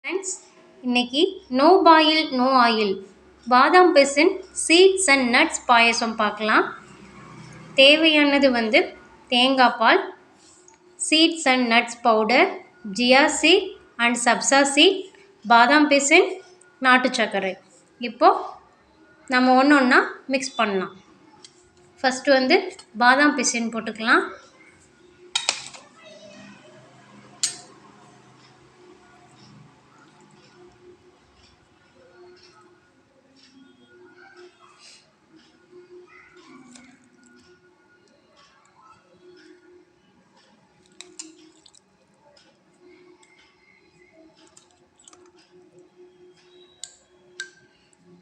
Friends, இன்னைக்கு no boil no oil பாதாம் பிசின் சீட்ஸ் அண்ட் நட்ஸ் பாயசம் பார்க்கலாம். தேவையானது தேங்காய் பால், seeds and nuts powder, chia seed and சப்சா சீட், பாதாம் பிசின், நாட்டு சர்க்கரை. இப்போது நம்ம ஒன்று ஒன்றா மிக்ஸ் பண்ணலாம். ஃபஸ்ட்டு பாதாம் பிசின் போட்டுக்கலாம்.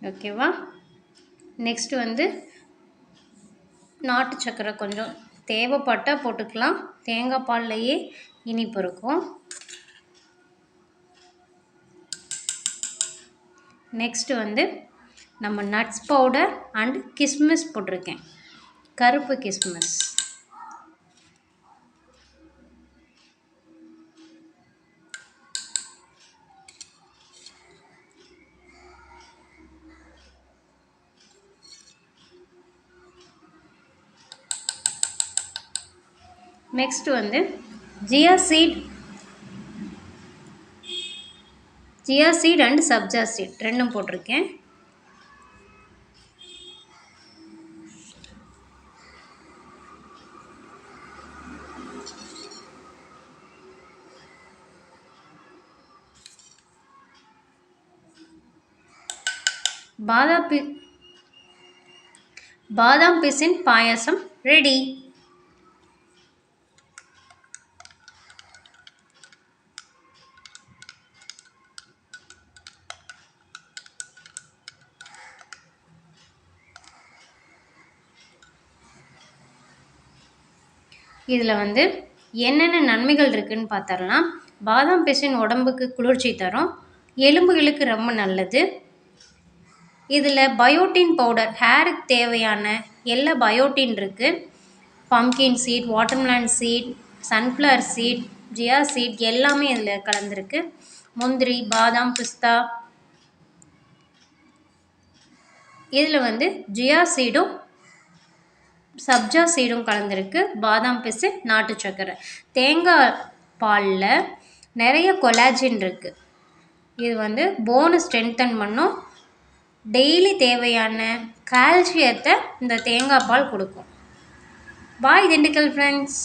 ஓகேவா? நெக்ஸ்ட்டு நாட்டு சர்க்கரை கொஞ்சம் தேவைப்பட்டால் போட்டுக்கலாம். தேங்காய் பால்லையே இனிப்பு இருக்கும். நெக்ஸ்ட்டு நம்ம நட்ஸ் பவுடர் அண்ட் கிஸ்மிஸ் போட்டிருக்கேன், கருப்பு கிஸ்மிஸ். நெக்ஸ்ட்டு ஜியா சீட் அண்ட் சப்ஜா சீட் ரெண்டும் போட்டிருக்கேன். பாதாம் பிசின் பாயாசம் ரெடி. இதில் என்னென்ன நன்மைகள் இருக்குதுன்னு பார்த்தரலாம். பாதாம் பிசின் உடம்புக்கு குளிர்ச்சி தரும், எலும்புகளுக்கு ரொம்ப நல்லது. இதில் பயோட்டின் பவுடர், ஹேருக்கு தேவையான எல்லா பயோட்டின் இருக்குது. Pumpkin seed, watermelon seed, sunflower seed, chia seed எல்லாமே இதில் கலந்துருக்கு. முந்திரி, பாதாம், பிஸ்தா. இதில் ஜியா சீடும் சப்ஜா சீடும் கலந்துருக்கு. பாதாம் பிசின், நாட்டு சர்க்கரை. தேங்காய் பாலில் நிறைய கொலாஜின் இருக்குது. இது போனை ஸ்ட்ரென்தன் பண்ணும். டெய்லி தேவையான கால்சியத்தை இந்த தேங்காய் பால் கொடுக்கும். பாய் திண்டுக்கல் ஃப்ரெண்ட்ஸ்.